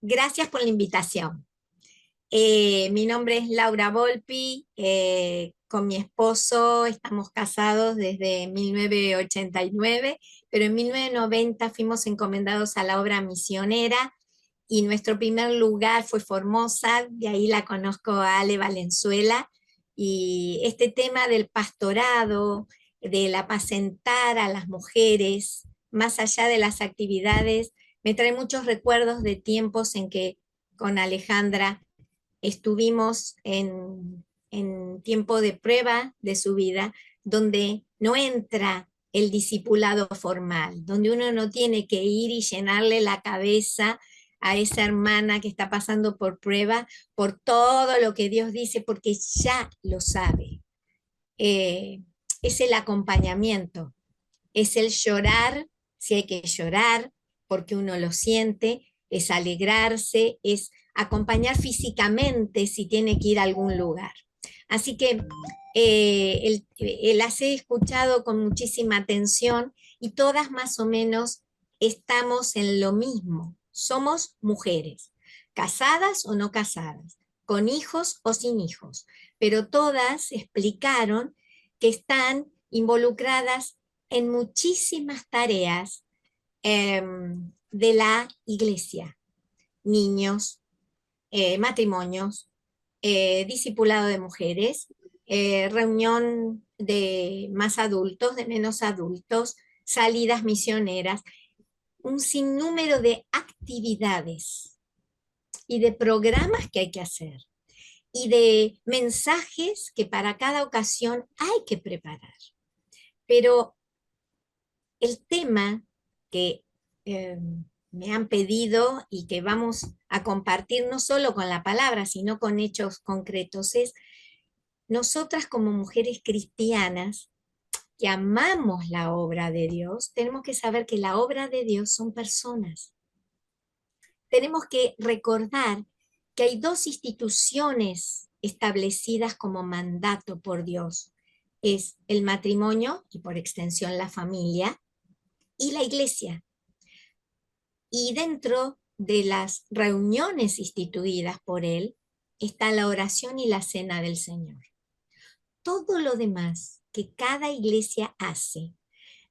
Gracias por la invitación. Mi nombre es Laura Volpi, con mi esposo estamos casados desde 1989, pero en 1990 fuimos encomendados a la obra misionera y nuestro primer lugar fue Formosa, de ahí la conozco a Ale Valenzuela, y este tema del pastorado, del apacentar a las mujeres, más allá de las actividades, me trae muchos recuerdos de tiempos en que con Alejandra estuvimos en tiempo de prueba de su vida, donde no entra el discipulado formal, donde uno no tiene que ir y llenarle la cabeza a esa hermana que está pasando por prueba, por todo lo que Dios dice, porque ya lo sabe. Eh, es el acompañamiento, es el llorar, si hay que llorar, porque uno lo siente, es alegrarse, es acompañar físicamente si tiene que ir a algún lugar. Así que las he escuchado con muchísima atención y todas más o menos estamos en lo mismo. Somos mujeres, casadas o no casadas, con hijos o sin hijos, pero todas explicaron que están involucradas en muchísimas tareas de la iglesia, niños, matrimonios, discipulado de mujeres, reunión de más adultos, de menos adultos, salidas misioneras, un sinnúmero de actividades y de programas que hay que hacer y de mensajes que para cada ocasión hay que preparar. Pero el tema que eh, me han pedido y que vamos a compartir no solo con la palabra, sino con hechos concretos, es nosotras como mujeres cristianas que amamos la obra de Dios, tenemos que saber que la obra de Dios son personas. Tenemos que recordar que hay dos instituciones establecidas como mandato por Dios. Es el matrimonio y por extensión la familia y la iglesia. Y dentro de las reuniones instituidas por él está la oración y la cena del Señor. Todo lo demás que cada iglesia hace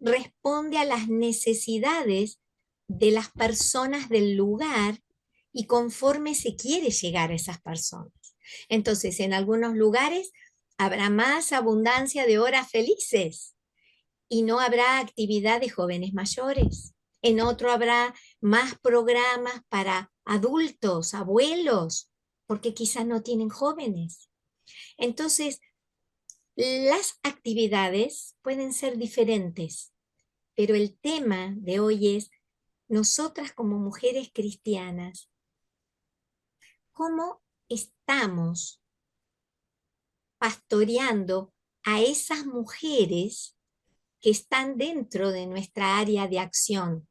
responde a las necesidades de las personas del lugar y conforme se quiere llegar a esas personas. Entonces, en algunos lugares habrá más abundancia de horas felices y no habrá actividad de jóvenes mayores. En otro habrá más programas para adultos, abuelos, porque quizás no tienen jóvenes. Entonces, las actividades pueden ser diferentes, pero el tema de hoy es nosotras como mujeres cristianas, ¿cómo estamos pastoreando a esas mujeres que están dentro de nuestra área de acción?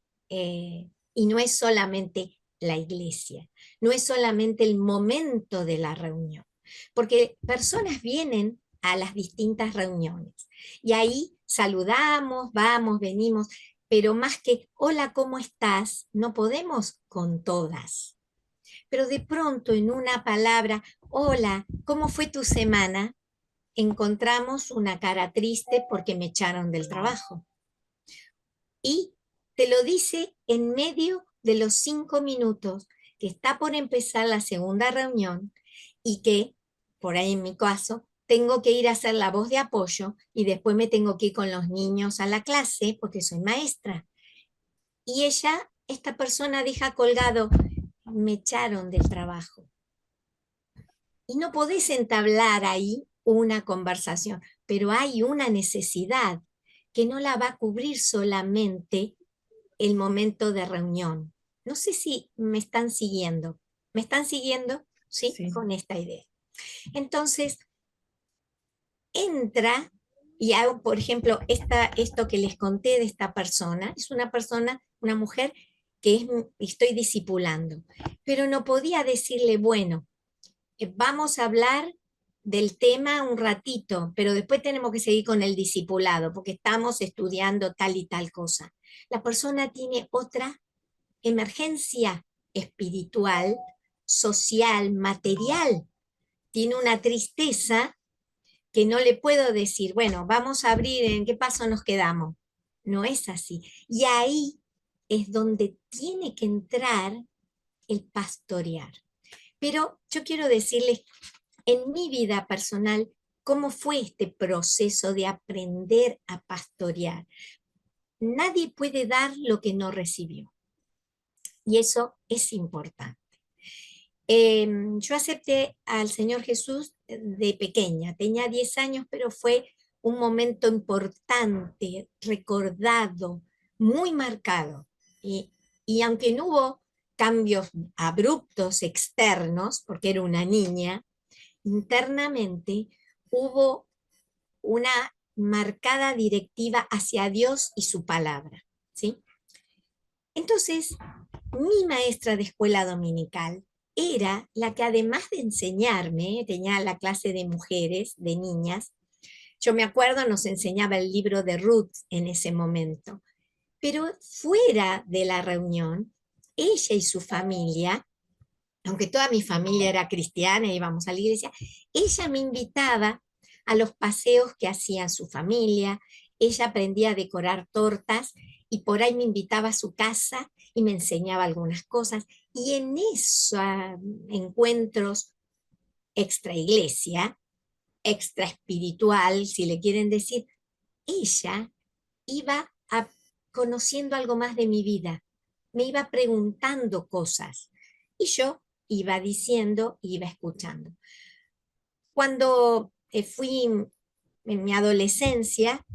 Y no es solamente la iglesia, no es solamente el momento de la reunión, porque personas vienen a las distintas reuniones y ahí saludamos, vamos, venimos, pero más que hola, ¿cómo estás? No podemos con todas. Pero de pronto en una palabra, hola, ¿cómo fue tu semana? Encontramos una cara triste porque me echaron del trabajo. Y te lo dice en medio de los 5 minutos que está por empezar la segunda reunión y que, por ahí en mi caso, tengo que ir a hacer la voz de apoyo y después me tengo que ir con los niños a la clase porque soy maestra. Y ella, esta persona deja colgado, me echaron del trabajo. Y no podés entablar ahí una conversación, pero hay una necesidad que no la va a cubrir solamente el momento de reunión. No sé si me están siguiendo. ¿Me están siguiendo? ¿Sí? Sí. Con esta idea. Entonces, entra y hago, por ejemplo, esto que les conté de esta persona, es una persona, una mujer que estoy discipulando, pero no podía decirle, bueno, vamos a hablar del tema un ratito, pero después tenemos que seguir con el discipulado, porque estamos estudiando tal y tal cosa. La persona tiene otra emergencia espiritual, social, material. Tiene una tristeza que no le puedo decir, bueno, vamos a abrir, ¿en qué paso nos quedamos? No es así. Y ahí es donde tiene que entrar el pastorear. Pero yo quiero decirles, en mi vida personal, cómo fue este proceso de aprender a pastorear. Nadie puede dar lo que no recibió. Y eso es importante. Yo acepté al Señor Jesús de pequeña, tenía 10 años, pero fue un momento importante, recordado, muy marcado. Y aunque no hubo cambios abruptos externos, porque era una niña, internamente hubo una marcada directiva hacia Dios y su palabra, ¿sí? Entonces, mi maestra de escuela dominical era la que, además de enseñarme, tenía la clase de mujeres, de niñas. Yo me acuerdo, nos enseñaba el libro de Ruth en ese momento, pero fuera de la reunión, ella y su familia, aunque toda mi familia era cristiana y íbamos a la iglesia, ella me invitaba a los paseos que hacía su familia. Ella aprendía a decorar tortas y por ahí me invitaba a su casa y me enseñaba algunas cosas. Y en esos encuentros extra iglesia, extra espiritual, si le quieren decir, ella iba conociendo algo más de mi vida, me iba preguntando cosas y yo iba diciendo, iba escuchando. Cuando fui en mi adolescencia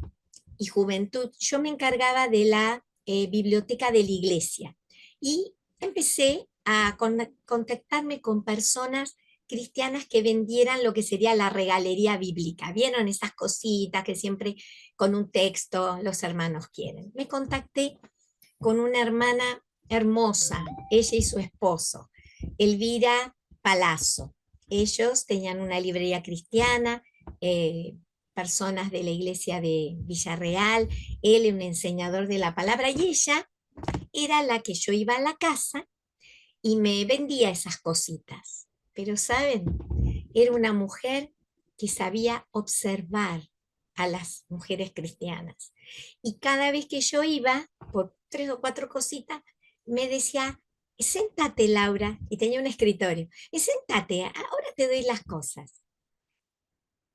y juventud, yo me encargaba de la biblioteca de la iglesia y empecé a contactarme con personas cristianas que vendieran lo que sería la regalería bíblica. ¿Vieron esas cositas que siempre con un texto los hermanos quieren? Me contacté con una hermana hermosa, ella y su esposo, Elvira Palazzo. Ellos tenían una librería cristiana, personas de la iglesia de Villarreal, él un enseñador de la palabra, y ella era la que yo iba a la casa y me vendía esas cositas. Pero, ¿saben? Era una mujer que sabía observar a las mujeres cristianas. Y cada vez que yo iba, por 3 o 4 cositas, me decía, séntate, Laura, y tenía un escritorio, y séntate, ahora te doy las cosas.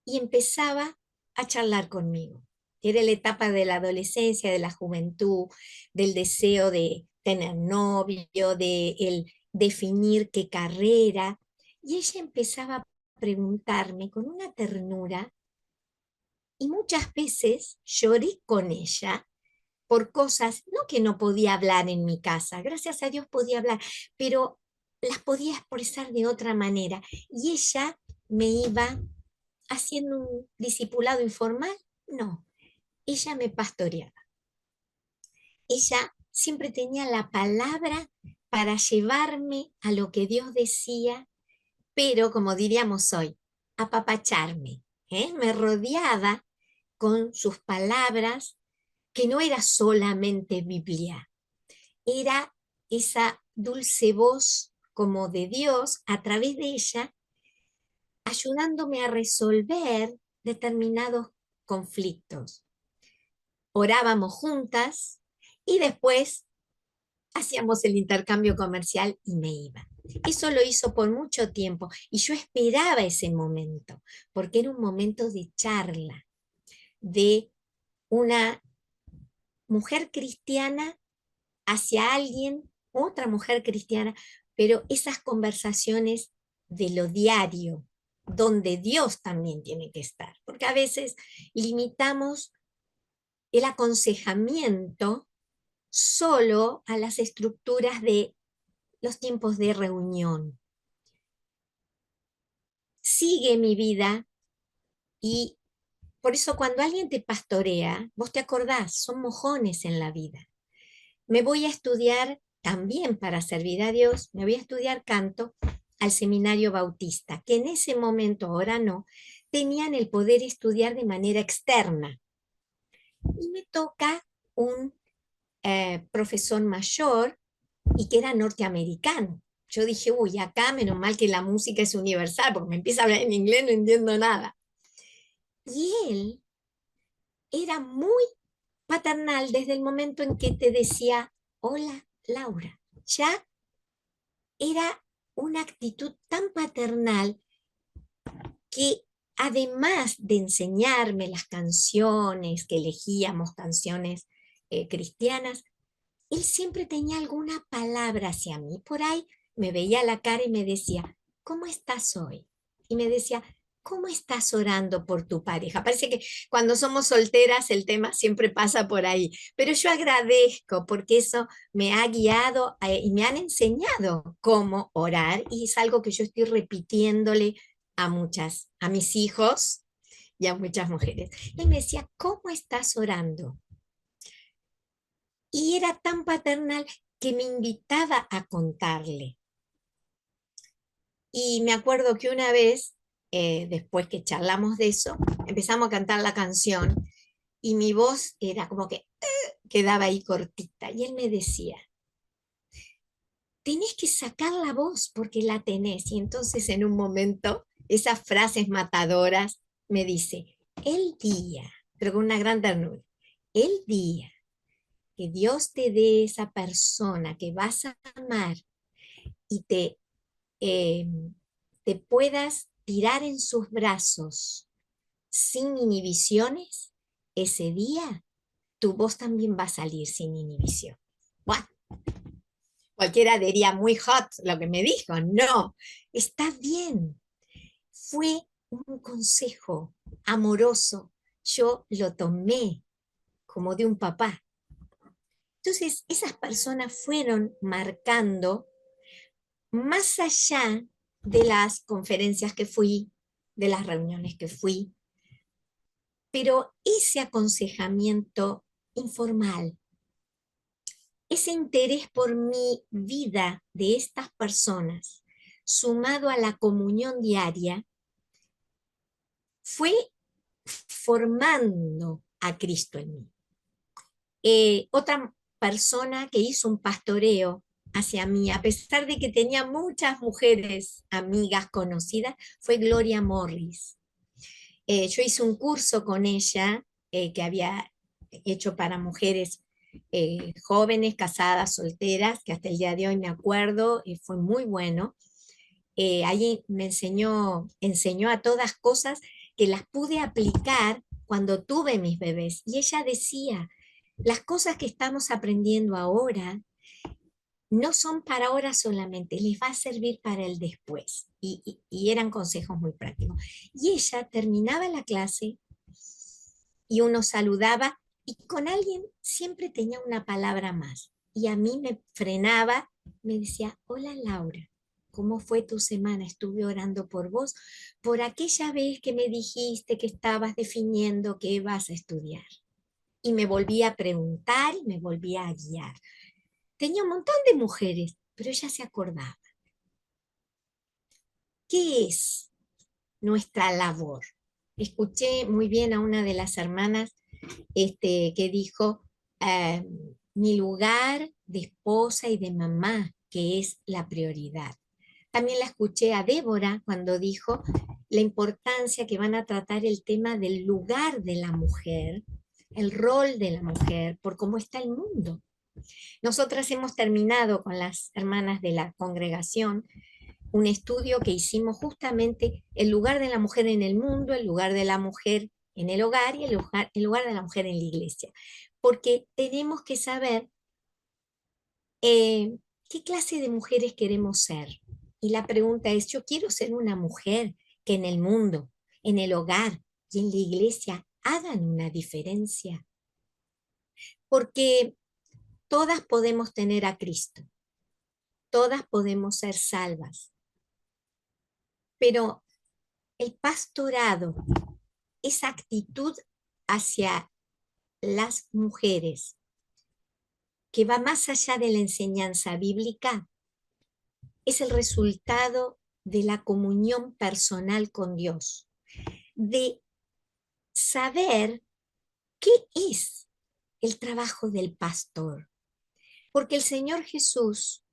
Y empezaba a charlar conmigo. Era la etapa de la adolescencia, de la juventud, del deseo de tener novio, de el definir qué carrera. Y ella empezaba a preguntarme con una ternura, y muchas veces lloré con ella por cosas, no que no podía hablar en mi casa, gracias a Dios podía hablar, pero las podía expresar de otra manera. Y ella me iba haciendo un discipulado informal, no, ella me pastoreaba. Ella siempre tenía la palabra para llevarme a lo que Dios decía, pero como diríamos hoy, apapacharme. Me rodeaba con sus palabras, que no era solamente Biblia, era esa dulce voz como de Dios a través de ella, ayudándome a resolver determinados conflictos. Orábamos juntas y después hacíamos el intercambio comercial y me iba. Eso lo hizo por mucho tiempo y yo esperaba ese momento, porque era un momento de charla, de una mujer cristiana hacia alguien, otra mujer cristiana, pero esas conversaciones de lo diario, donde Dios también tiene que estar, porque a veces limitamos el aconsejamiento solo a las estructuras de los tiempos de reunión. Sigue mi vida y por eso cuando alguien te pastorea, vos te acordás, son mojones en la vida. Me voy a estudiar también para servir a Dios, me voy a estudiar canto al seminario bautista, que en ese momento, ahora no, tenían el poder estudiar de manera externa. Y me toca un profesor mayor y que era norteamericano. Yo dije, uy, acá menos mal que la música es universal, porque me empieza a hablar en inglés, no entiendo nada. Y él era muy paternal desde el momento en que te decía, hola, Laura. Ya era una actitud tan paternal que además de enseñarme las canciones que elegíamos, canciones cristianas, él siempre tenía alguna palabra hacia mí. Por ahí me veía la cara y me decía, ¿cómo estás hoy? Y me decía, ¿cómo estás orando por tu pareja? Parece que cuando somos solteras el tema siempre pasa por ahí, pero yo agradezco porque eso me ha guiado y me han enseñado cómo orar y es algo que yo estoy repitiéndole a mis hijos y a muchas mujeres. Él me decía, ¿cómo estás orando? Y era tan paternal que me invitaba a contarle. Y me acuerdo que una vez, después que charlamos de eso, empezamos a cantar la canción y mi voz era como que quedaba ahí cortita. Y él me decía, tenés que sacar la voz porque la tenés. Y entonces en un momento, esas frases matadoras, me dice, el día, pero con una gran ternura, el día que Dios te dé esa persona que vas a amar y eh, te puedas tirar en sus brazos sin inhibiciones, ese día tu voz también va a salir sin inhibición. Bueno, cualquiera diría muy hot lo que me dijo. No, está bien. Fue un consejo amoroso. Yo lo tomé como de un papá. Entonces, esas personas fueron marcando más allá de las conferencias que fui, de las reuniones que fui, pero ese aconsejamiento informal, ese interés por mi vida de estas personas, sumado a la comunión diaria, fue formando a Cristo en mí. Otra persona que hizo un pastoreo hacia mí, a pesar de que tenía muchas mujeres amigas conocidas, fue Gloria Morris. Yo hice un curso con ella que había hecho para mujeres jóvenes, casadas, solteras, que hasta el día de hoy me acuerdo, y fue muy bueno. Allí me enseñó a todas cosas que las pude aplicar cuando tuve mis bebés. Y ella decía, las cosas que estamos aprendiendo ahora no son para ahora solamente, les va a servir para el después. Y eran consejos muy prácticos. Y ella terminaba la clase y uno saludaba y con alguien siempre tenía una palabra más. Y a mí me frenaba, me decía, hola Laura, ¿cómo fue tu semana? Estuve orando por vos, por aquella vez que me dijiste que estabas definiendo qué vas a estudiar. Y me volvía a preguntar y me volvía a guiar. Tenía un montón de mujeres, pero ella se acordaba. ¿Qué es nuestra labor? Escuché muy bien a una de las hermanas que dijo, eh, mi lugar de esposa y de mamá, que es la prioridad. También la escuché a Débora cuando dijo la importancia que van a tratar el tema del lugar de la mujer, el rol de la mujer, por cómo está el mundo. Nosotras hemos terminado con las hermanas de la congregación un estudio que hicimos justamente el lugar de la mujer en el mundo, el lugar de la mujer en el hogar y el lugar de la mujer en la iglesia. Porque tenemos que saber qué clase de mujeres queremos ser. Y la pregunta es, yo quiero ser una mujer que en el mundo, en el hogar y en la iglesia hagan una diferencia. Porque todas podemos tener a Cristo, todas podemos ser salvas, pero el pastorado, esa actitud hacia las mujeres que va más allá de la enseñanza bíblica, es el resultado de la comunión personal con Dios, de saber qué es el trabajo del pastor. Porque el Señor Jesús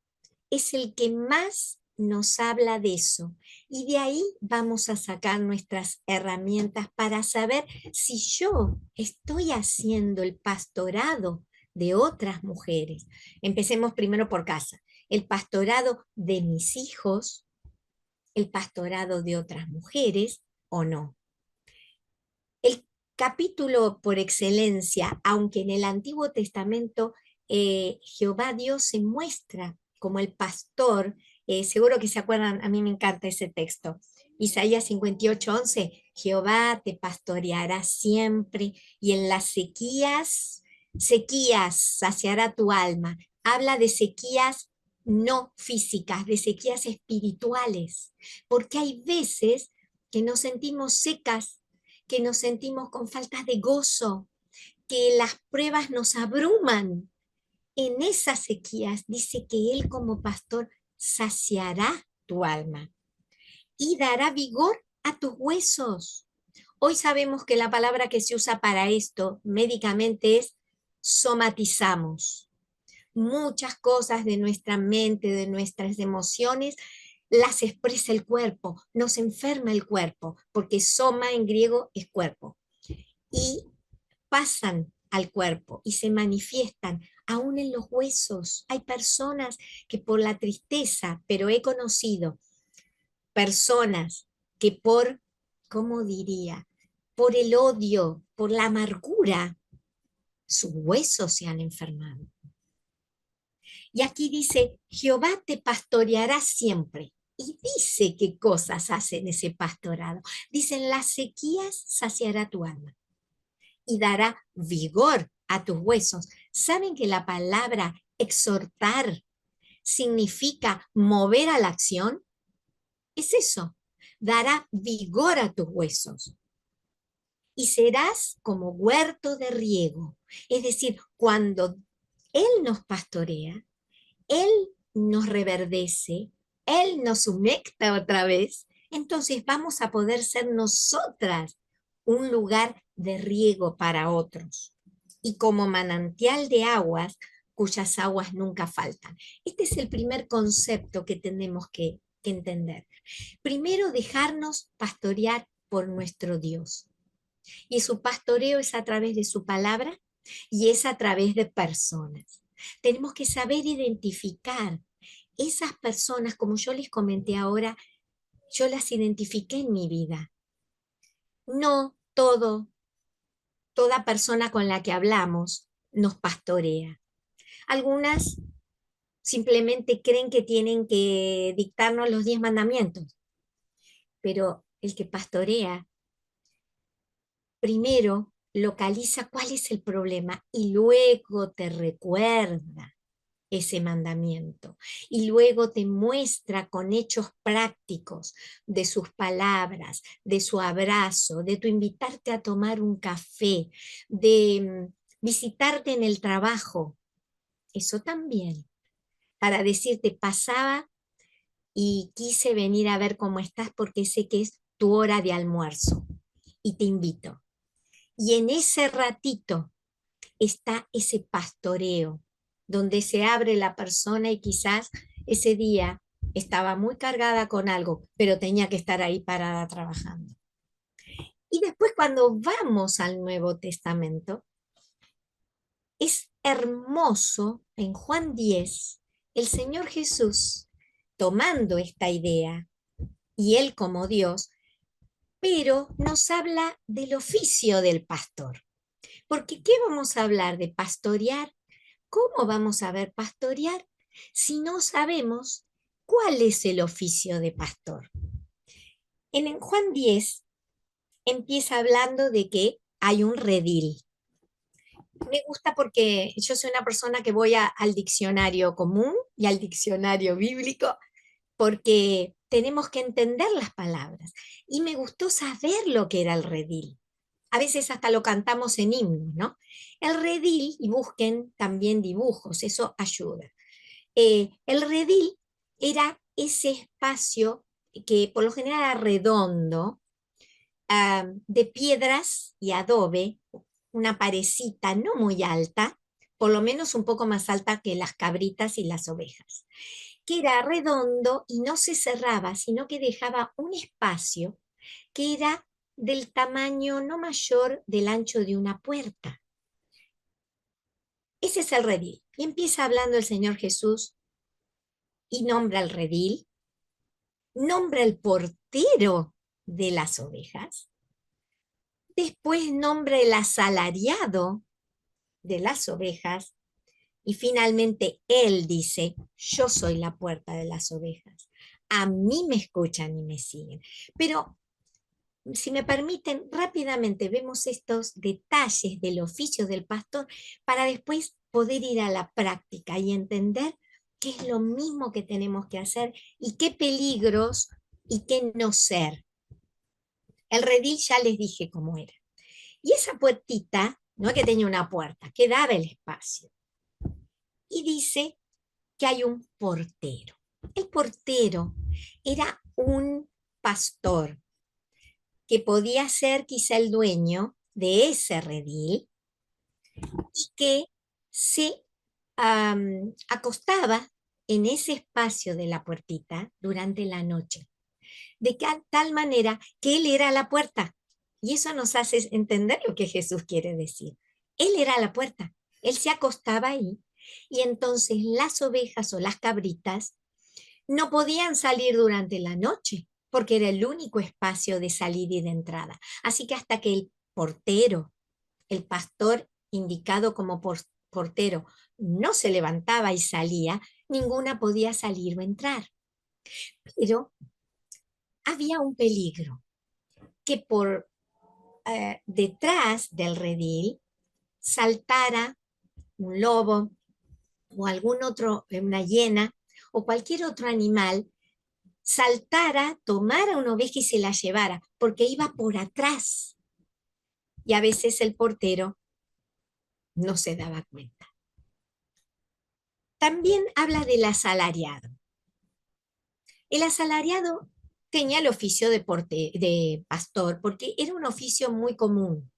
es el que más nos habla de eso. Y de ahí vamos a sacar nuestras herramientas para saber si yo estoy haciendo el pastorado de otras mujeres. Empecemos primero por casa. El pastorado de mis hijos, el pastorado de otras mujeres o no. El capítulo por excelencia, aunque en el Antiguo Testamento Jehová Dios se muestra como el pastor, seguro que se acuerdan, a mí me encanta ese texto. Isaías 58:11, Jehová te pastoreará siempre y en las sequías saciará tu alma. Habla de sequías no físicas, de sequías espirituales, porque hay veces que nos sentimos secas, que nos sentimos con falta de gozo, que las pruebas nos abruman. En esas sequías dice que Él como pastor saciará tu alma y dará vigor a tus huesos. Hoy sabemos que la palabra que se usa para esto médicamente es somatizamos. Muchas cosas de nuestra mente, de nuestras emociones, las expresa el cuerpo, nos enferma el cuerpo, porque soma en griego es cuerpo. Y pasan al cuerpo y se manifiestan aún en los huesos. Hay personas que por la tristeza, pero he conocido personas que por, ¿cómo diría? Por el odio, por la amargura, sus huesos se han enfermado. Y aquí dice, Jehová te pastoreará siempre. Y dice qué cosas hacen ese pastorado. Dicen, las sequías saciará tu alma y dará vigor a tus huesos. ¿Saben que la palabra exhortar significa mover a la acción? Es eso, dará vigor a tus huesos. Y serás como huerto de riego. Es decir, cuando Él nos pastorea, Él nos reverdece, Él nos humecta otra vez, entonces vamos a poder ser nosotras un lugar de riego para otros. Y como manantial de aguas, cuyas aguas nunca faltan. Este es el primer concepto que tenemos que entender. Primero, dejarnos pastorear por nuestro Dios. Y su pastoreo es a través de su palabra y es a través de personas. Tenemos que saber identificar esas personas, como yo les comenté ahora, yo las identifiqué en mi vida. No toda persona con la que hablamos nos pastorea. Algunas simplemente creen que tienen que dictarnos los 10 mandamientos, pero el que pastorea primero localiza cuál es el problema y luego te recuerda ese mandamiento y luego te muestra con hechos prácticos de sus palabras, de su abrazo, de tu invitarte a tomar un café, de visitarte en el trabajo. Eso también, para decirte, pasaba y quise venir a ver cómo estás porque sé que es tu hora de almuerzo y te invito. Y en ese ratito está ese pastoreo, donde se abre la persona y quizás ese día estaba muy cargada con algo, pero tenía que estar ahí parada trabajando. Y después cuando vamos al Nuevo Testamento, es hermoso en Juan 10, el Señor Jesús tomando esta idea y Él como Dios, pero nos habla del oficio del pastor. Porque ¿qué vamos a hablar de pastorear? ¿Cómo vamos a ver pastorear si no sabemos cuál es el oficio de pastor? En Juan 10 empieza hablando de que hay un redil. Me gusta porque yo soy una persona que voy al diccionario común y al diccionario bíblico porque tenemos que entender las palabras. Y me gustó saber lo que era el redil. A veces hasta lo cantamos en himnos, ¿no? El redil, y busquen también dibujos, eso ayuda. El redil era ese espacio que por lo general era redondo, de piedras y adobe, una parecita no muy alta, por lo menos un poco más alta que las cabritas y las ovejas. que era redondo y no se cerraba, sino que dejaba un espacio que era del tamaño no mayor del ancho de una puerta. Ese es el redil. Y empieza hablando el Señor Jesús y nombra el redil, nombra el portero de las ovejas, después nombra el asalariado de las ovejas y finalmente él dice, yo soy la puerta de las ovejas. A mí me escuchan y me siguen. Pero si me permiten, rápidamente vemos estos detalles del oficio del pastor para después poder ir a la práctica y entender qué es lo mismo que tenemos que hacer y qué peligros y qué no ser. El redil ya les dije cómo era. Y esa puertita, no es que tenía una puerta, que daba el espacio. Y dice que hay un portero. El portero era un pastor que podía ser quizá el dueño de ese redil y que se acostaba en ese espacio de la puertita durante la noche, de tal manera que él era la puerta. Y eso nos hace entender lo que Jesús quiere decir. Él era la puerta, él se acostaba ahí y entonces las ovejas o las cabritas no podían salir durante la noche porque era el único espacio de salida y de entrada. Así que hasta que el portero, el pastor indicado como portero, no se levantaba y salía, ninguna podía salir o entrar. Pero había un peligro, que por detrás del redil saltara un lobo o algún otro, una hiena o cualquier otro animal, saltara, tomara una oveja y se la llevara, porque iba por atrás. Y a veces el portero no se daba cuenta. También habla del asalariado. El asalariado tenía el oficio de pastor, porque era un oficio muy común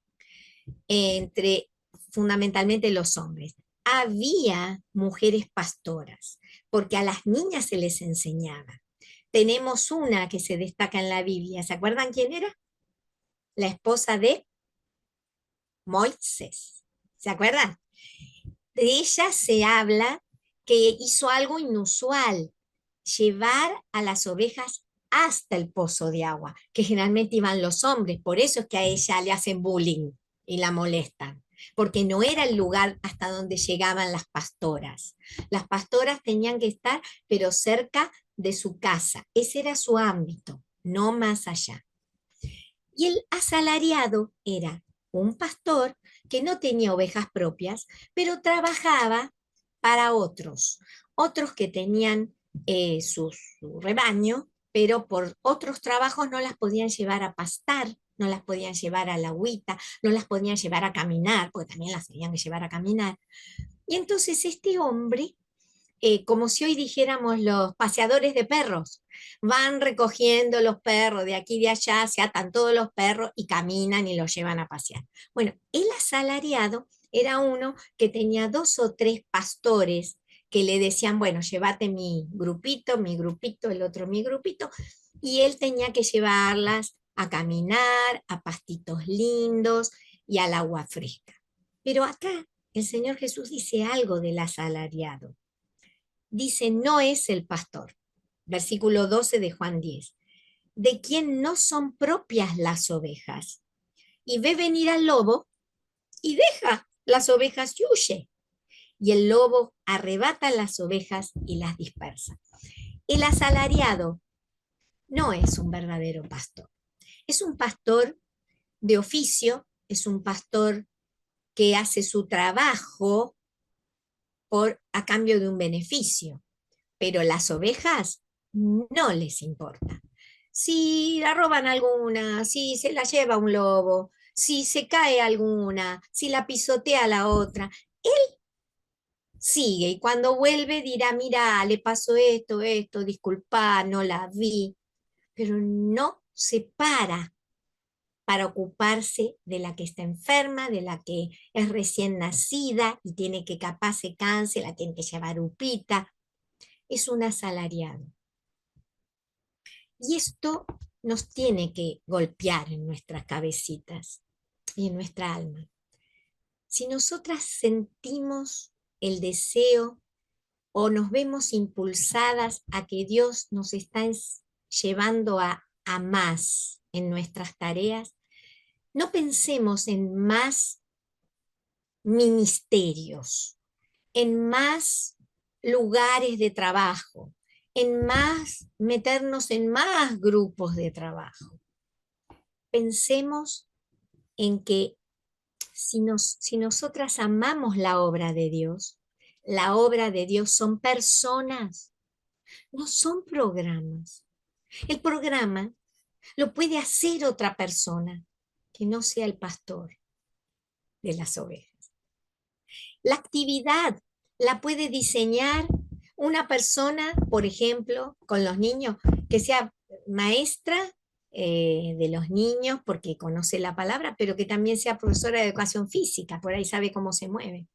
entre fundamentalmente los hombres. Había mujeres pastoras, porque a las niñas se les enseñaba. Tenemos una que se destaca en la Biblia. ¿Se acuerdan quién era? La esposa de Moisés. ¿Se acuerdan? De ella se habla que hizo algo inusual, llevar a las ovejas hasta el pozo de agua, que generalmente iban los hombres, por eso es que a ella le hacen bullying y la molestan, porque no era el lugar hasta donde llegaban las pastoras. Las pastoras tenían que estar, pero cerca de su casa, ese era su ámbito, no más allá. Y el asalariado era un pastor que no tenía ovejas propias, pero trabajaba para otros que tenían su rebaño, pero por otros trabajos no las podían llevar a pastar, no las podían llevar a la agüita, no las podían llevar a caminar, porque también las tenían que llevar a caminar. Y entonces este hombre, como si hoy dijéramos los paseadores de perros, van recogiendo los perros de aquí y de allá, se atan todos los perros y caminan y los llevan a pasear. Bueno, el asalariado era uno que tenía dos o tres pastores que le decían, bueno, llévate mi grupito, el otro mi grupito, y él tenía que llevarlas a caminar, a pastitos lindos y al agua fresca. Pero acá el Señor Jesús dice algo del asalariado. Dice, no es el pastor, versículo 12 de Juan 10, de quien no son propias las ovejas. Y ve venir al lobo y deja las ovejas y huye. Y el lobo arrebata las ovejas y las dispersa. El asalariado no es un verdadero pastor. Es un pastor de oficio, es un pastor que hace su trabajo a cambio de un beneficio. Pero las ovejas no les importa. Si la roban alguna, si se la lleva un lobo, si se cae alguna, si la pisotea la otra, él sigue y cuando vuelve dirá, mira, le pasó esto, disculpa, no la vi, pero no se para ocuparse de la que está enferma, de la que es recién nacida y tiene que capaz se canse, la tiene que llevar upita. es un asalariado. Y esto nos tiene que golpear en nuestras cabecitas y en nuestra alma. Si nosotras sentimos el deseo o nos vemos impulsadas a que Dios nos está llevando a más en nuestras tareas, no pensemos en más ministerios, en más lugares de trabajo, en más meternos en más grupos de trabajo. Pensemos en que si nosotras amamos la obra de Dios son personas, no son programas. El programa lo puede hacer otra persona que no sea el pastor de las ovejas. La actividad la puede diseñar una persona, por ejemplo, con los niños, que sea maestra de los niños porque conoce la palabra, pero que también sea profesora de educación física, por ahí sabe cómo se mueve.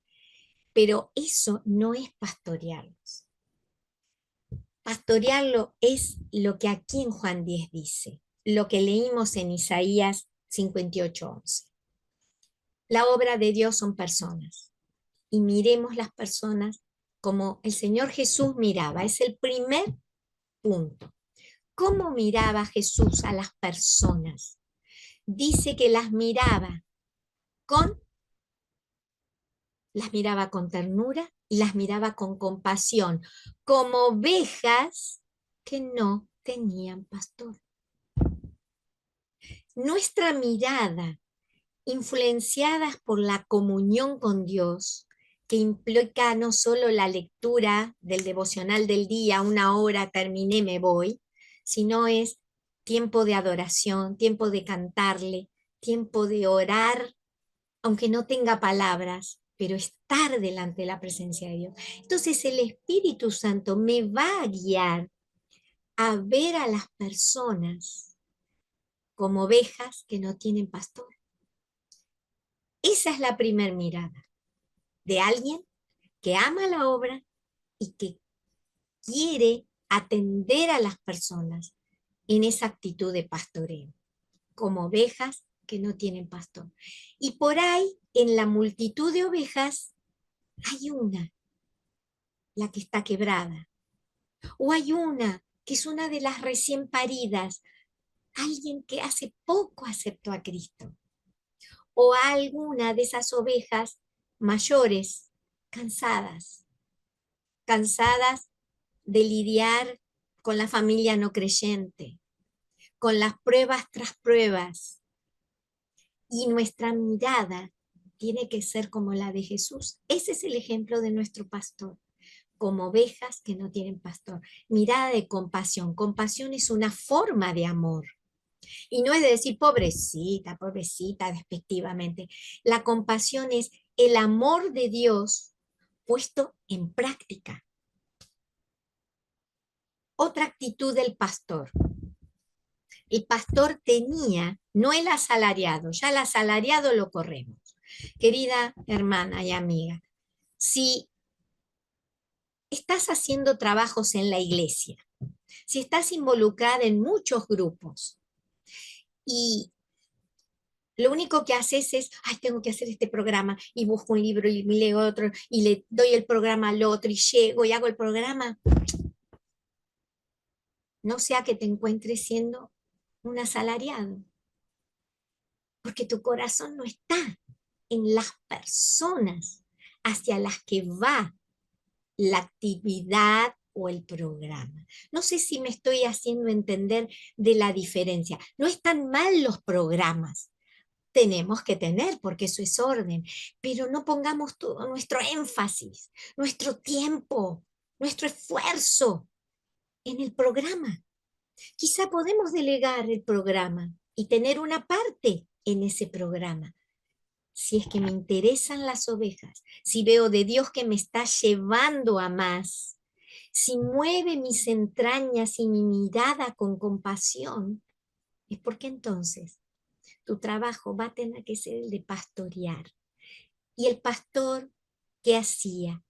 Pero eso no es pastorearlos. Pastorearlo es lo que aquí en Juan 10 dice, lo que leímos en Isaías 58:11. La obra de Dios son personas y miremos las personas como el Señor Jesús miraba. Es el primer punto. ¿Cómo miraba Jesús a las personas? Dice que con, las miraba con ternura y las miraba con compasión, como ovejas que no tenían pastor. Nuestra mirada, influenciadas por la comunión con Dios, que implica no solo la lectura del devocional del día, 1 hora, terminé, me voy, sino es tiempo de adoración, tiempo de cantarle, tiempo de orar, aunque no tenga palabras, pero estar delante de la presencia de Dios. Entonces el Espíritu Santo me va a guiar a ver a las personas como ovejas que no tienen pastor. Esa es la primera mirada de alguien que ama la obra y que quiere atender a las personas en esa actitud de pastoreo, como ovejas que no tienen pastor. Y por ahí, en la multitud de ovejas, hay una, la que está quebrada, o hay una que es una de las recién paridas, alguien que hace poco aceptó a Cristo, o alguna de esas ovejas mayores, cansadas de lidiar con la familia no creyente, con las pruebas tras pruebas. Y nuestra mirada tiene que ser como la de Jesús. Ese es el ejemplo de nuestro pastor, como ovejas que no tienen pastor. Mirada de compasión. Compasión es una forma de amor. Y no es de decir pobrecita, pobrecita, despectivamente. La compasión es el amor de Dios puesto en práctica. Otra actitud del pastor. El pastor tenía, no el asalariado, ya el asalariado lo corremos. Querida hermana y amiga, si estás haciendo trabajos en la iglesia, si estás involucrada en muchos grupos y lo único que haces es, ay, tengo que hacer este programa y busco un libro y leo otro y le doy el programa al otro y llego y hago el programa, no sea que te encuentres siendo un asalariado, porque tu corazón no está en las personas hacia las que va la actividad o el programa. No sé si me estoy haciendo entender de la diferencia. No están mal los programas. Tenemos que tener, porque eso es orden, pero no pongamos todo nuestro énfasis, nuestro tiempo, nuestro esfuerzo en el programa. Quizá podemos delegar el programa y tener una parte en ese programa. Si es que me interesan las ovejas, si veo de Dios que me está llevando a más, si mueve mis entrañas y mi mirada con compasión, es porque entonces tu trabajo va a tener que ser el de pastorear. Y el pastor, ¿qué hacía?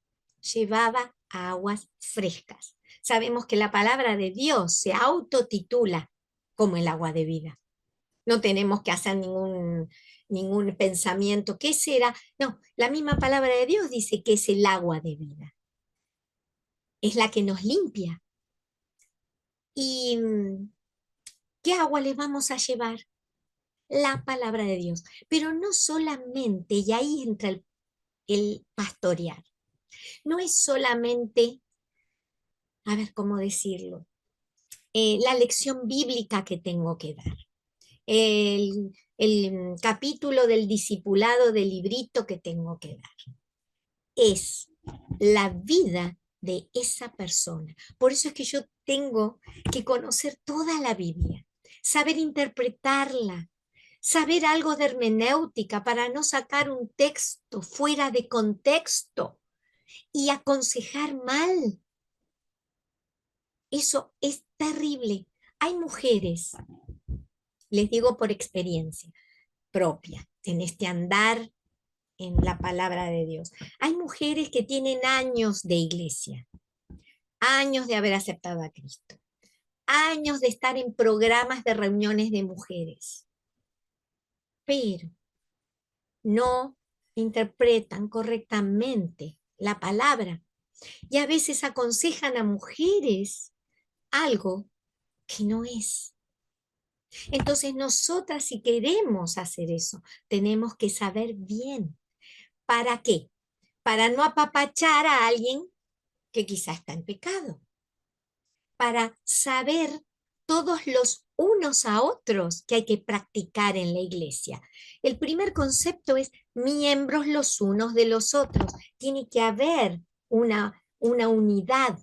Llevaba aguas frescas. Sabemos que la palabra de Dios se autotitula como el agua de vida. No tenemos que hacer ningún pensamiento. ¿Qué será? No, la misma palabra de Dios dice que es el agua de vida. Es la que nos limpia. ¿Y qué agua les vamos a llevar? La palabra de Dios. Pero no solamente, y ahí entra el pastorear. No es solamente, a ver cómo decirlo, la lección bíblica que tengo que dar, el capítulo del discipulado del librito que tengo que dar. Es la vida de esa persona. Por eso es que yo tengo que conocer toda la Biblia, saber interpretarla, saber algo de hermenéutica para no sacar un texto fuera de contexto y aconsejar mal. Eso es terrible. Hay mujeres, les digo por experiencia propia, en este andar en la palabra de Dios. Hay mujeres que tienen años de iglesia, años de haber aceptado a Cristo, años de estar en programas de reuniones de mujeres, pero no interpretan correctamente la palabra y a veces aconsejan a mujeres algo que no es. Entonces nosotras, si queremos hacer eso, tenemos que saber bien. ¿Para qué? Para no apapachar a alguien que quizá está en pecado. Para saber todos los unos a otros que hay que practicar en la iglesia. El primer concepto es miembros los unos de los otros. Tiene que haber una unidad.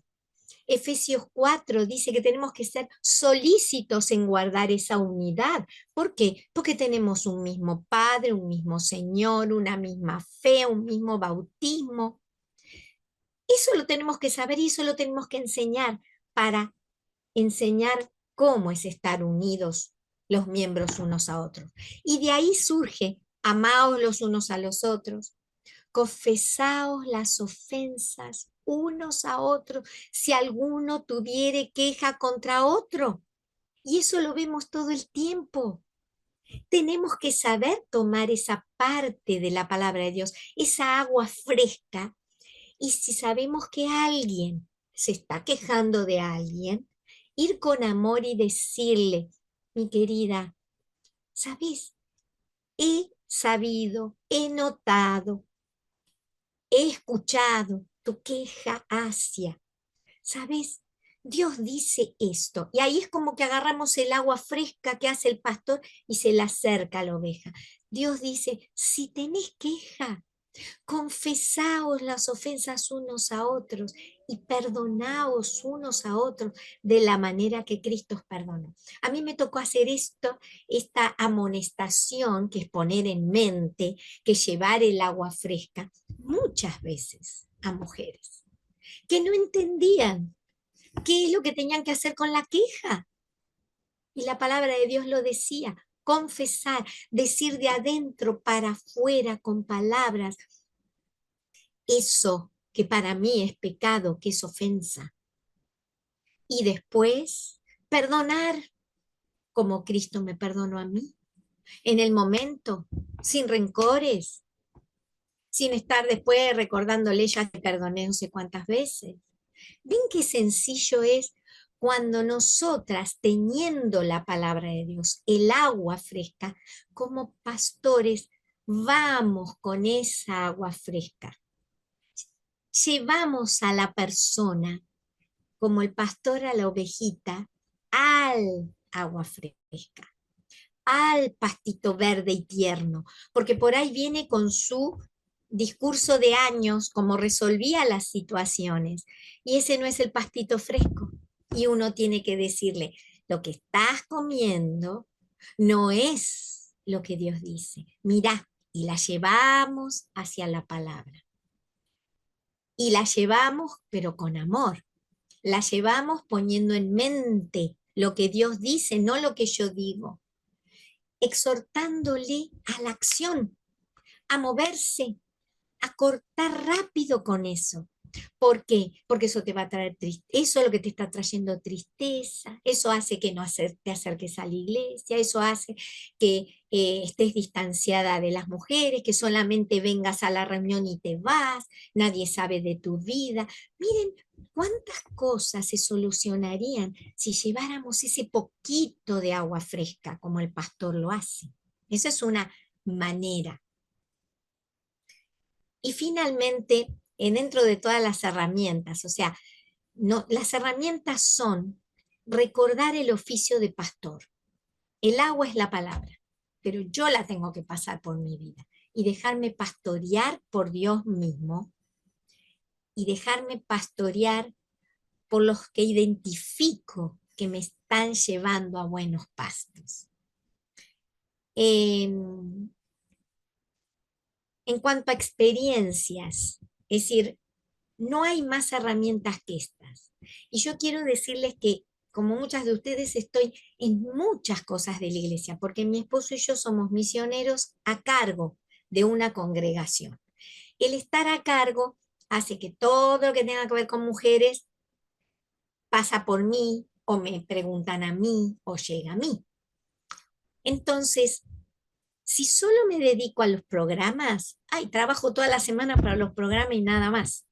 Efesios 4 dice que tenemos que ser solícitos en guardar esa unidad. ¿Por qué? Porque tenemos un mismo Padre, un mismo Señor, una misma fe, un mismo bautismo. Eso lo tenemos que saber y eso lo tenemos que enseñar para enseñar cómo es estar unidos los miembros unos a otros. Y de ahí surge, amaos los unos a los otros, confesaos las ofensas unos a otros, si alguno tuviere queja contra otro. Y eso lo vemos todo el tiempo. Tenemos que saber tomar esa parte de la palabra de Dios, esa agua fresca, y si sabemos que alguien se está quejando de alguien, ir con amor y decirle, mi querida, ¿sabes? He sabido, he notado, he escuchado tu queja hacia, ¿sabes? Dios dice esto. Y ahí es como que agarramos el agua fresca que hace el pastor y se la acerca a la oveja. Dios dice, si tenés queja, confesaos las ofensas unos a otros y perdonaos unos a otros de la manera que Cristo os perdonó. A mí me tocó hacer esto, esta amonestación, que es poner en mente, que llevar el agua fresca, muchas veces a mujeres que no entendían qué es lo que tenían que hacer con la queja. Y la palabra de Dios lo decía, confesar, decir de adentro para afuera con palabras eso que para mí es pecado, que es ofensa. Y después, perdonar como Cristo me perdonó a mí, en el momento, sin rencores, sin estar después recordándole, ya te perdoné no sé cuántas veces. ¿Ven qué sencillo es cuando nosotras, teniendo la palabra de Dios, el agua fresca, como pastores, vamos con esa agua fresca? Llevamos a la persona, como el pastor a la ovejita, al agua fresca, al pastito verde y tierno, porque por ahí viene con su discurso de años, como resolvía las situaciones, y ese no es el pastito fresco. Y uno tiene que decirle, lo que estás comiendo no es lo que Dios dice. Mirá, y la llevamos hacia la palabra. Y la llevamos, pero con amor. La llevamos poniendo en mente lo que Dios dice, no lo que yo digo. Exhortándole a la acción, a moverse, a cortar rápido con eso. ¿Por qué? Porque eso te va a traer tristeza, eso es lo que te está trayendo tristeza, eso hace que no te acerques a la iglesia, eso hace que estés distanciada de las mujeres, que solamente vengas a la reunión y te vas, nadie sabe de tu vida. Miren cuántas cosas se solucionarían si lleváramos ese poquito de agua fresca como el pastor lo hace. Esa es una manera. Y finalmente, dentro de todas las herramientas, o sea, no, las herramientas son recordar el oficio de pastor. El agua es la palabra, pero yo la tengo que pasar por mi vida y dejarme pastorear por Dios mismo y dejarme pastorear por los que identifico que me están llevando a buenos pastos. En cuanto a experiencias, es decir, no hay más herramientas que estas. Y yo quiero decirles que, como muchas de ustedes, estoy en muchas cosas de la iglesia, porque mi esposo y yo somos misioneros a cargo de una congregación. El estar a cargo hace que todo lo que tenga que ver con mujeres pasa por mí, o me preguntan a mí, o llega a mí. Entonces, si solo me dedico a los programas, trabajo toda la semana para los programas y nada más.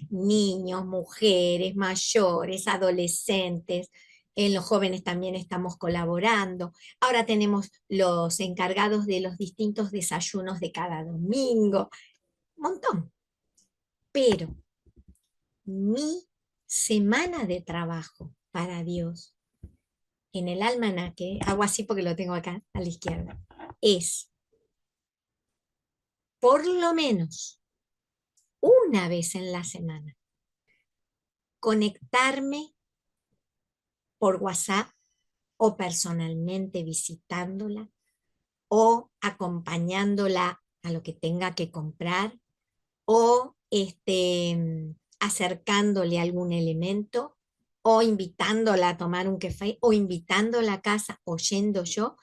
Niños, mujeres, mayores, adolescentes. En los jóvenes también estamos colaborando. Ahora tenemos los encargados de los distintos desayunos de cada domingo. Un montón. Pero mi semana de trabajo para Dios, en el almanaque, hago así porque lo tengo acá a la izquierda, es por lo menos una vez en la semana conectarme por WhatsApp o personalmente visitándola o acompañándola a lo que tenga que comprar o acercándole algún elemento o invitándola a tomar un café o invitándola a casa o yendo yo,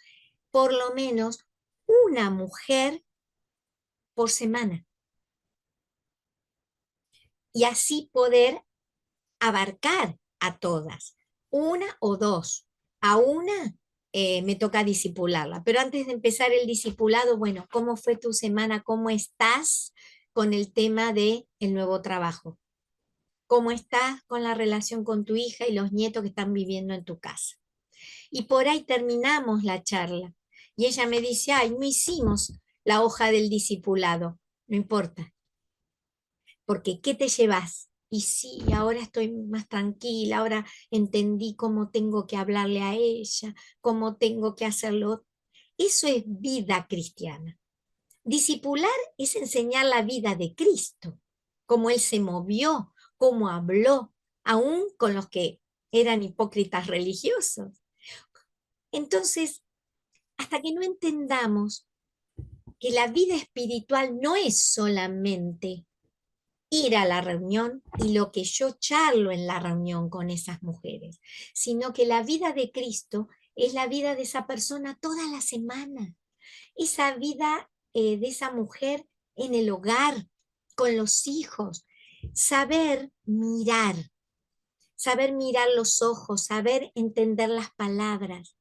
por lo menos una mujer por semana. Y así poder abarcar a todas, una o dos. A una me toca disipularla, pero antes de empezar el discipulado, bueno, ¿cómo fue tu semana? ¿Cómo estás con el tema de el nuevo trabajo? ¿Cómo estás con la relación con tu hija y los nietos que están viviendo en tu casa? Y por ahí terminamos la charla. Y ella me dice, no hicimos la hoja del discipulado. No importa, porque ¿qué te llevas? Y sí, ahora estoy más tranquila, ahora entendí cómo tengo que hablarle a ella, cómo tengo que hacerlo. Eso es vida cristiana. Discipular es enseñar la vida de Cristo, cómo Él se movió, cómo habló, aún con los que eran hipócritas religiosos. Entonces, hasta que no entendamos que la vida espiritual no es solamente ir a la reunión y lo que yo charlo en la reunión con esas mujeres, sino que la vida de Cristo es la vida de esa persona toda la semana, esa vida de esa mujer en el hogar, con los hijos, saber mirar los ojos, saber entender las palabras.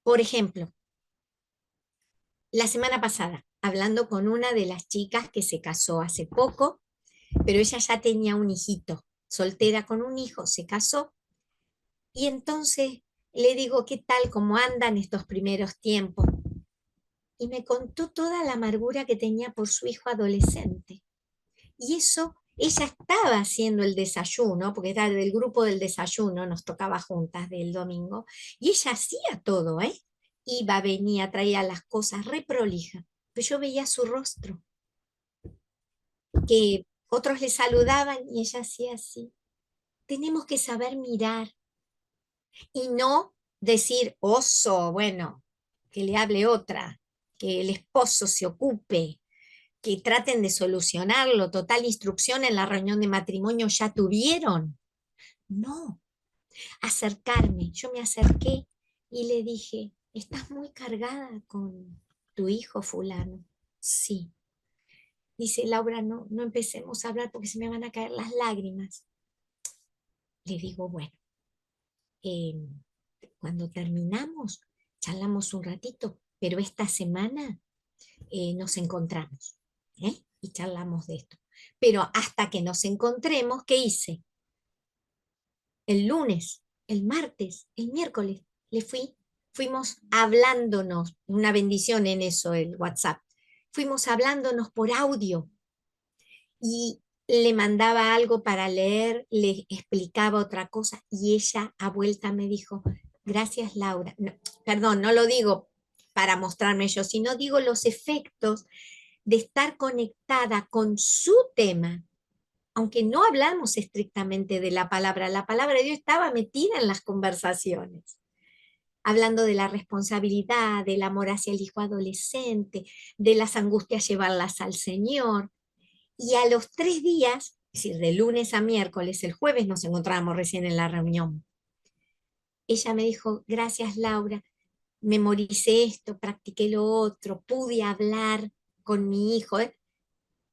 Por ejemplo, la semana pasada, hablando con una de las chicas que se casó hace poco, pero ella ya tenía un hijito, soltera con un hijo, se casó, y entonces le digo, ¿qué tal, cómo andan estos primeros tiempos? Y me contó toda la amargura que tenía por su hijo adolescente. Y eso, ella estaba haciendo el desayuno, porque era del grupo del desayuno, nos tocaba juntas del domingo, y ella hacía todo, ¿eh? Iba, venía, traía las cosas re prolija, pero yo veía su rostro, que otros le saludaban y ella hacía así. Tenemos que saber mirar y no decir, oso, bueno, que le hable otra, que el esposo se ocupe, que traten de solucionarlo. Total, instrucción en la reunión de matrimonio ya tuvieron. No, acercarme. Yo me acerqué y le dije, ¿estás muy cargada con tu hijo fulano? Sí. Dice, Laura, no, no empecemos a hablar porque se me van a caer las lágrimas. Le digo, bueno, eh, cuando terminamos, charlamos un ratito, pero esta semana nos encontramos, ¿eh? Y charlamos de esto. Pero hasta que nos encontremos, ¿qué hice? El lunes, el martes, el miércoles, fuimos hablándonos, una bendición en eso, el WhatsApp. Fuimos hablándonos por audio y le mandaba algo para leer, le explicaba otra cosa y ella a vuelta me dijo, gracias Laura. No, perdón, no lo digo para mostrarme yo, sino digo los efectos de estar conectada con su tema, aunque no hablamos estrictamente de la palabra de Dios estaba metida en las conversaciones, hablando de la responsabilidad, del amor hacia el hijo adolescente, de las angustias llevarlas al Señor. Y a los 3 días, es decir, de lunes a miércoles, el jueves nos encontrábamos recién en la reunión, ella me dijo, gracias Laura, memoricé esto, practiqué lo otro, pude hablar con mi hijo,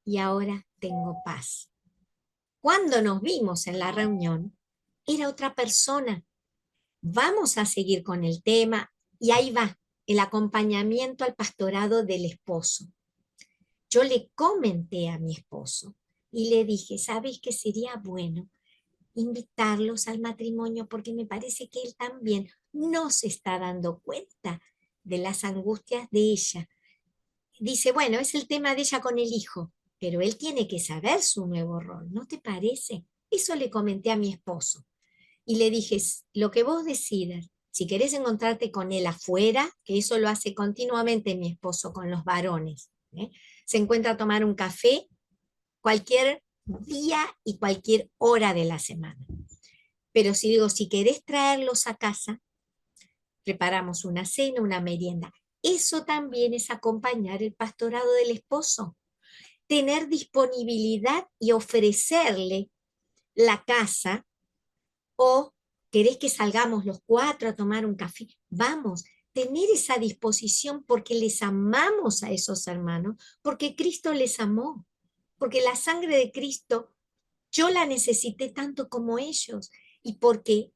y ahora tengo paz. Cuando nos vimos en la reunión, era otra persona. Vamos a seguir con el tema y ahí va, el acompañamiento al pastorado del esposo. Yo le comenté a mi esposo y le dije, ¿sabes qué sería bueno invitarlos al matrimonio? Porque me parece que él también no se está dando cuenta de las angustias de ella. Dice, bueno, es el tema de ella con el hijo, pero él tiene que saber su nuevo rol, ¿no te parece? Eso le comenté a mi esposo y le dije, lo que vos decidas, si querés encontrarte con él afuera, que eso lo hace continuamente mi esposo con los varones, ¿eh? Se encuentra a tomar un café cualquier día y cualquier hora de la semana. Pero si digo, si querés traerlos a casa, preparamos una cena, una merienda. Eso también es acompañar el pastorado del esposo, tener disponibilidad y ofrecerle la casa. O querés que salgamos los 4 a tomar un café, vamos, tener esa disposición porque les amamos a esos hermanos, porque Cristo les amó, porque la sangre de Cristo yo la necesité tanto como ellos y porque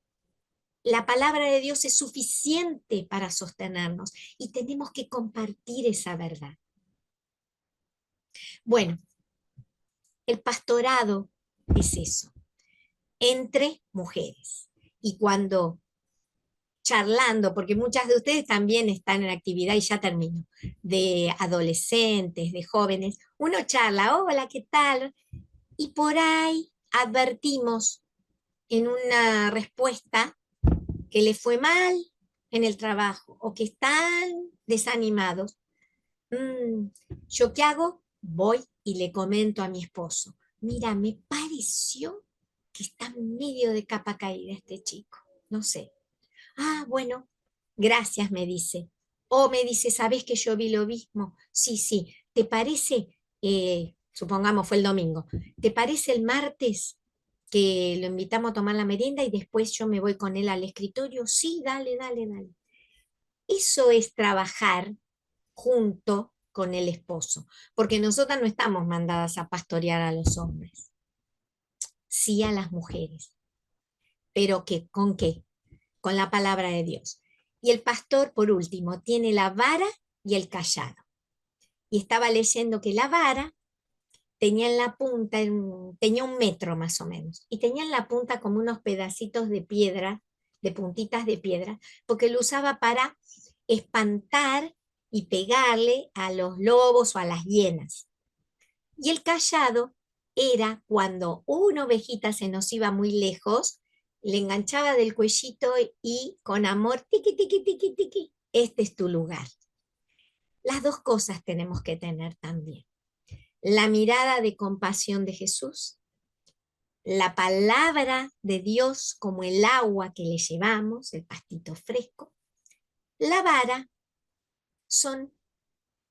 la palabra de Dios es suficiente para sostenernos y tenemos que compartir esa verdad. Bueno, el pastorado es eso, entre mujeres. Y cuando charlando, porque muchas de ustedes también están en actividad, y ya termino, de adolescentes, de jóvenes, uno charla, hola, ¿qué tal? Y por ahí advertimos en una respuesta que le fue mal en el trabajo o que están desanimados. ¿Yo qué hago? Voy y le comento a mi esposo, mira, me pareció que está medio de capa caída este chico, no sé. Ah, bueno, gracias, me dice. O me dice, ¿sabes que yo vi lo mismo? Sí, sí. ¿Te parece, supongamos fue el domingo, ¿te parece el martes que lo invitamos a tomar la merienda y después yo me voy con él al escritorio? Sí, dale, dale, dale. Eso es trabajar junto con el esposo, porque nosotras no estamos mandadas a pastorear a los hombres, sí a las mujeres. ¿Pero qué? ¿Con qué? Con la palabra de Dios. Y el pastor, por último, tiene la vara y el cayado. Y estaba leyendo que la vara tenía en la punta, tenía 1 metro más o menos, y tenía en la punta como unos pedacitos de piedra, de puntitas de piedra, porque lo usaba para espantar y pegarle a los lobos o a las hienas. Y el cayado era cuando una ovejita se nos iba muy lejos, le enganchaba del cuellito y con amor, tiqui, tiqui, tiqui, tiqui, este es tu lugar. Las dos cosas tenemos que tener también. La mirada de compasión de Jesús, la palabra de Dios como el agua que le llevamos, el pastito fresco. La vara son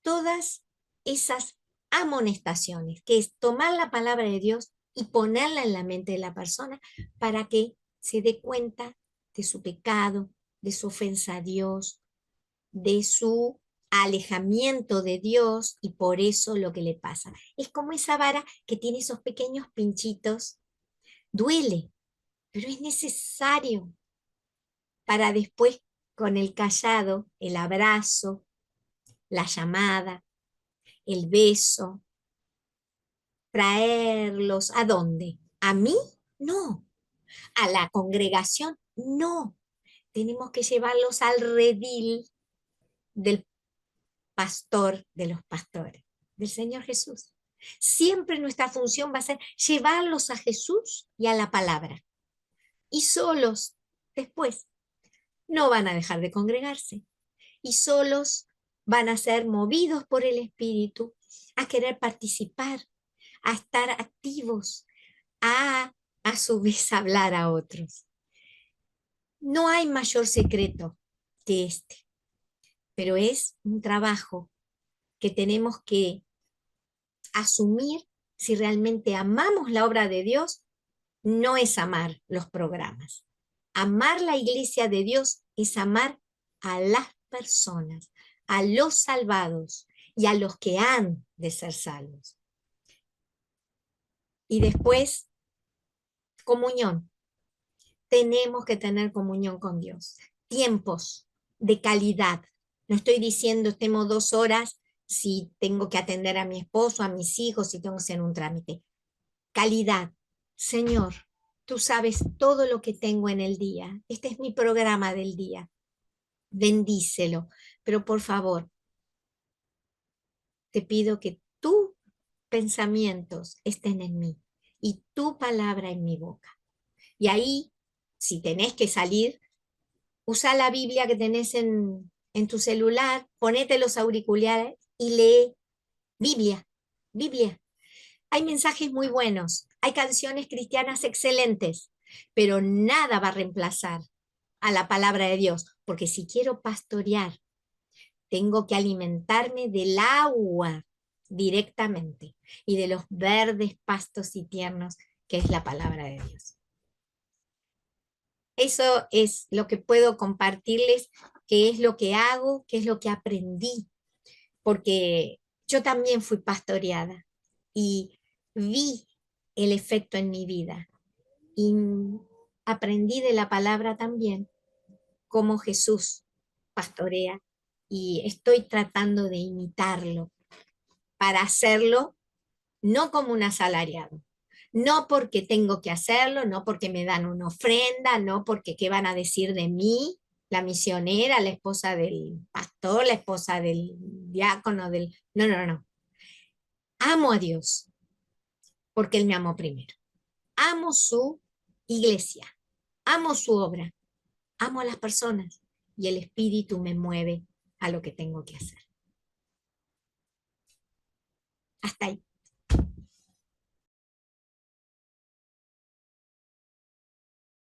todas esas amonestaciones, que es tomar la palabra de Dios y ponerla en la mente de la persona para que se dé cuenta de su pecado, de su ofensa a Dios, de su alejamiento de Dios y por eso lo que le pasa. Es como esa vara que tiene esos pequeños pinchitos. Duele, pero es necesario para después con el callado, el abrazo, la llamada, el beso, traerlos ¿a dónde? ¿A mí? No. ¿A la congregación? No. Tenemos que llevarlos al redil del pastor de los pastores, del Señor Jesús. Siempre nuestra función va a ser llevarlos a Jesús y a la palabra. Y solos, después, no van a dejar de congregarse. Y solos van a ser movidos por el Espíritu a querer participar, a estar activos, a su vez hablar a otros. No hay mayor secreto que este, pero es un trabajo que tenemos que asumir si realmente amamos la obra de Dios. No es amar los programas. Amar la iglesia de Dios es amar a las personas, a los salvados y a los que han de ser salvos. Y después, comunión. Tenemos que tener comunión con Dios. Tiempos de calidad. No estoy diciendo estemos 2 horas si tengo que atender a mi esposo, a mis hijos, si tengo que hacer un trámite. Calidad. Señor, tú sabes todo lo que tengo en el día. Este es mi programa del día. Bendícelo. Pero por favor, te pido que tus pensamientos estén en mí y tu palabra en mi boca. Y ahí, si tenés que salir, usa la Biblia que tenés en tu celular, ponete los auriculares y lee Biblia, Biblia. Hay mensajes muy buenos, hay canciones cristianas excelentes, pero nada va a reemplazar a la palabra de Dios, porque si quiero pastorear, tengo que alimentarme del agua directamente y de los verdes pastos y tiernos que es la palabra de Dios. Eso es lo que puedo compartirles, qué es lo que hago, qué es lo que aprendí, porque yo también fui pastoreada y vi el efecto en mi vida y aprendí de la palabra también cómo Jesús pastorea y estoy tratando de imitarlo para hacerlo no como un asalariado, no porque tengo que hacerlo, no porque me dan una ofrenda, no porque qué van a decir de mí, la misionera, la esposa del pastor, la esposa del diácono, del... No, no, no. Amo a Dios porque Él me amó primero. Amo su iglesia, amo su obra, amo a las personas y el Espíritu me mueve a lo que tengo que hacer. Hasta ahí.